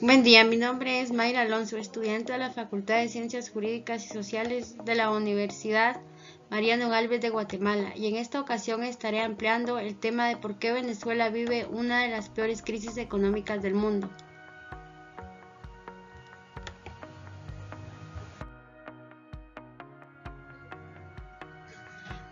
Buen día, mi nombre es Mayra Alonso, estudiante de la Facultad de Ciencias Jurídicas y Sociales de la Universidad Mariano Gálvez de Guatemala, y en esta ocasión estaré ampliando el tema de por qué Venezuela vive una de las peores crisis económicas del mundo.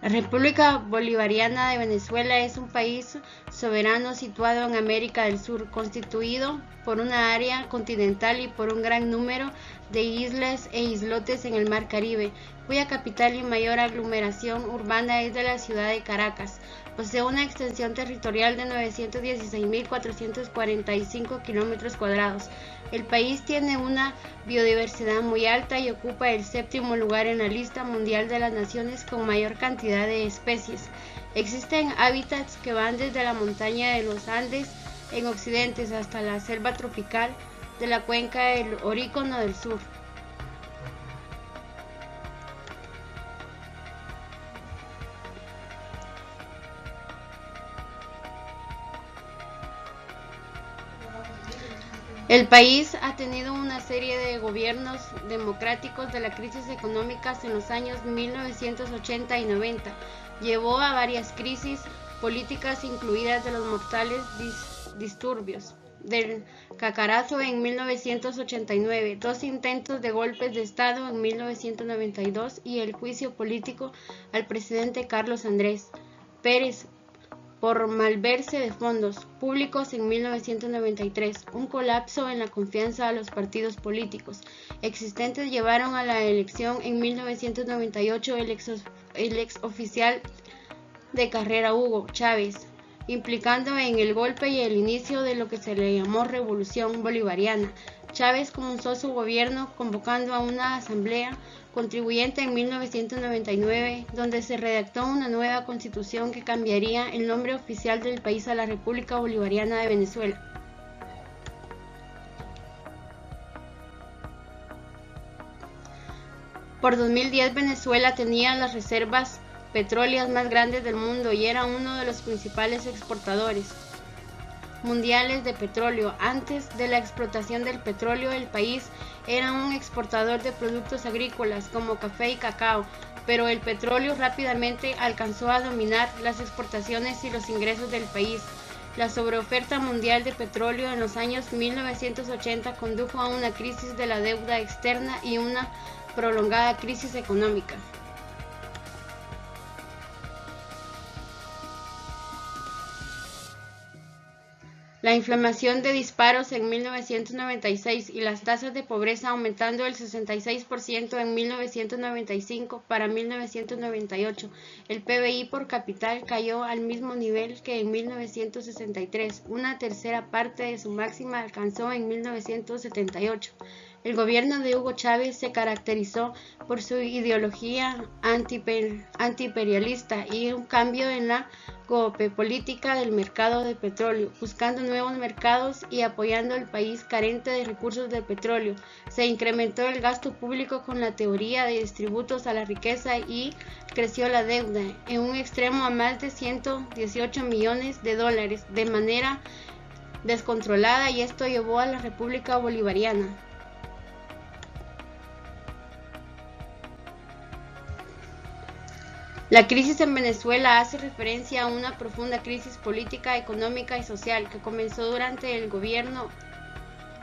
La República Bolivariana de Venezuela es un país soberano situado en América del Sur, constituido por una área continental y por un gran número de islas e islotes en el Mar Caribe, cuya capital y mayor aglomeración urbana es de la ciudad de Caracas. Posee una extensión territorial de 916.445 kilómetros cuadrados. El país tiene una biodiversidad muy alta y ocupa el 7º lugar en la lista mundial de las naciones con mayor cantidad de especies. Existen hábitats que van desde la montaña de los Andes en occidente hasta la selva tropical de la cuenca del Orinoco del Sur. El país ha tenido una serie de gobiernos democráticos de la crisis económicas en los años 1980 y 90. Llevó a varias crisis políticas, incluidas de los mortales disturbios del Cacarazo en 1989, 2 intentos de golpes de Estado en 1992 y el juicio político al presidente Carlos Andrés Pérez por malverse de fondos públicos en 1993, un colapso en la confianza a los partidos políticos existentes llevaron a la elección en 1998 el ex oficial de carrera Hugo Chávez, implicando en el golpe y el inicio de lo que se le llamó Revolución Bolivariana. Chávez comenzó su gobierno convocando a una asamblea constituyente en 1999, donde se redactó una nueva constitución que cambiaría el nombre oficial del país a la República Bolivariana de Venezuela. Por 2010 Venezuela tenía las reservas petroleras más grandes del mundo y era uno de los principales exportadores mundiales de petróleo. Antes de la explotación del petróleo, el país era un exportador de productos agrícolas como café y cacao, pero el petróleo rápidamente alcanzó a dominar las exportaciones y los ingresos del país. La sobreoferta mundial de petróleo en los años 1980 condujo a una crisis de la deuda externa y una prolongada crisis económica. La inflación de disparos en 1996 y las tasas de pobreza aumentando el 66% en 1995 para 1998. El PBI por capital cayó al mismo nivel que en 1963, una tercera parte de su máxima alcanzó en 1978. El gobierno de Hugo Chávez se caracterizó por su ideología antiimperialista y un cambio en la geopolítica del mercado de petróleo, buscando nuevos mercados y apoyando al país carente de recursos de petróleo. Se incrementó el gasto público con la teoría de distributos a la riqueza y creció la deuda en un extremo a más de 118 millones de dólares de manera descontrolada, y esto llevó a la República Bolivariana. La crisis en Venezuela hace referencia a una profunda crisis política, económica y social que comenzó durante el gobierno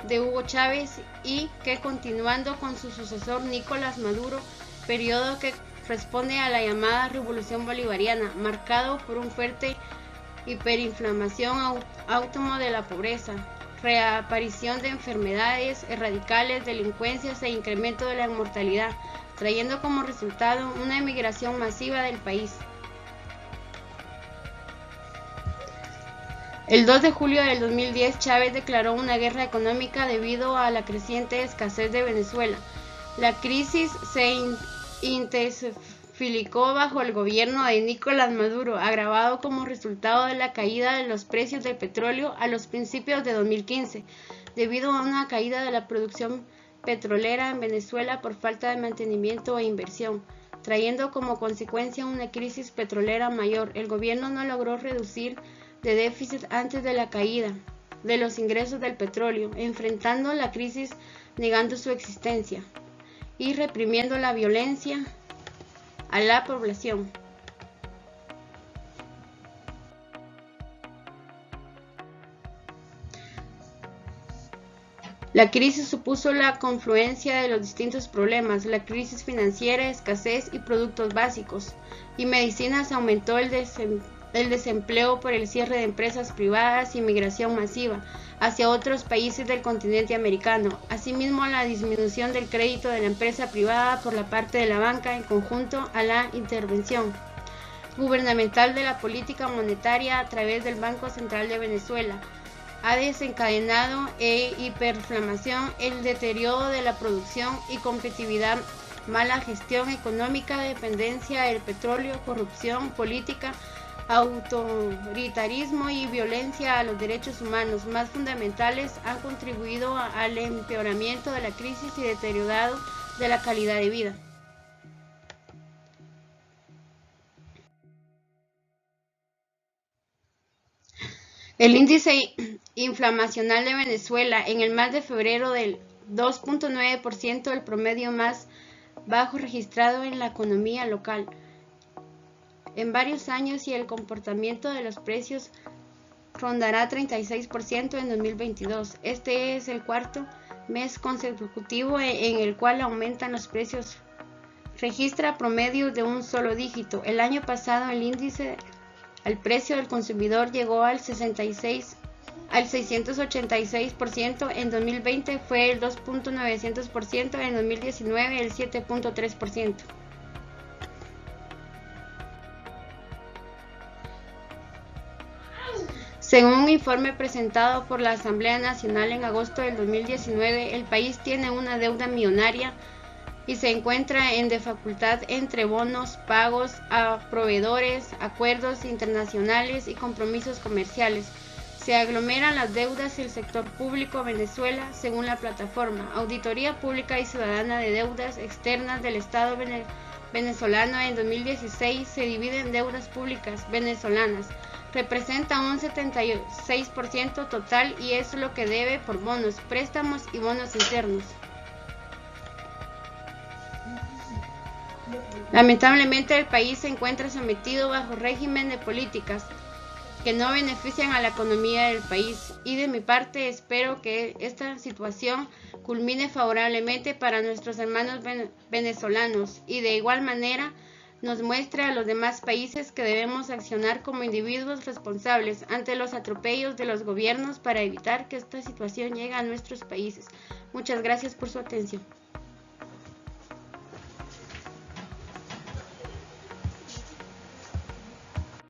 de Hugo Chávez y que, continuando con su sucesor Nicolás Maduro, periodo que responde a la llamada Revolución Bolivariana, marcado por un fuerte hiperinflación autónoma de la pobreza, reaparición de enfermedades radicales, delincuencias e incremento de la mortalidad, trayendo como resultado una emigración masiva del país. El 2 de julio del 2010, Chávez declaró una guerra económica debido a la creciente escasez de Venezuela. La crisis se intensificó bajo el gobierno de Nicolás Maduro, agravado como resultado de la caída de los precios del petróleo a los principios de 2015, debido a una caída de la producción petrolera en Venezuela por falta de mantenimiento e inversión, trayendo como consecuencia una crisis petrolera mayor. El gobierno no logró reducir de déficit antes de la caída de los ingresos del petróleo, enfrentando la crisis negando su existencia y reprimiendo la violencia a la población. La crisis supuso la confluencia de los distintos problemas: la crisis financiera, escasez y productos básicos y medicinas, aumentó el desempleo por el cierre de empresas privadas y migración masiva hacia otros países del continente americano. Asimismo, la disminución del crédito de la empresa privada por la parte de la banca en conjunto a la intervención gubernamental de la política monetaria a través del Banco Central de Venezuela ha desencadenado hiperinflación, el deterioro de la producción y competitividad, mala gestión económica, dependencia del petróleo, corrupción política, autoritarismo y violencia a los derechos humanos más fundamentales han contribuido al empeoramiento de la crisis y deteriorado de la calidad de vida. El índice inflacional de Venezuela en el mes de febrero del 2.9%, el promedio más bajo registrado en la economía local en varios años, y el comportamiento de los precios rondará 36% en 2022. Este es el cuarto mes consecutivo en el cual aumentan los precios. Registra promedios de un solo dígito. El año pasado el índice al precio del consumidor llegó al 686%, en 2020 fue el 2.900%, en 2019 el 7.3%. Según un informe presentado por la Asamblea Nacional en agosto del 2019, el país tiene una deuda millonaria y se encuentra en dificultad entre bonos, pagos a proveedores, acuerdos internacionales y compromisos comerciales. Se aglomeran las deudas del sector público Venezuela, según la plataforma Auditoría Pública y Ciudadana de Deudas Externas del Estado venezolano. En 2016 se divide en deudas públicas venezolanas. Representa un 76% total y es lo que debe por bonos, préstamos y bonos internos. Lamentablemente el país se encuentra sometido bajo régimen de políticas que no benefician a la economía del país, y de mi parte espero que esta situación culmine favorablemente para nuestros hermanos venezolanos y de igual manera nos muestre a los demás países que debemos accionar como individuos responsables ante los atropellos de los gobiernos para evitar que esta situación llegue a nuestros países. Muchas gracias por su atención.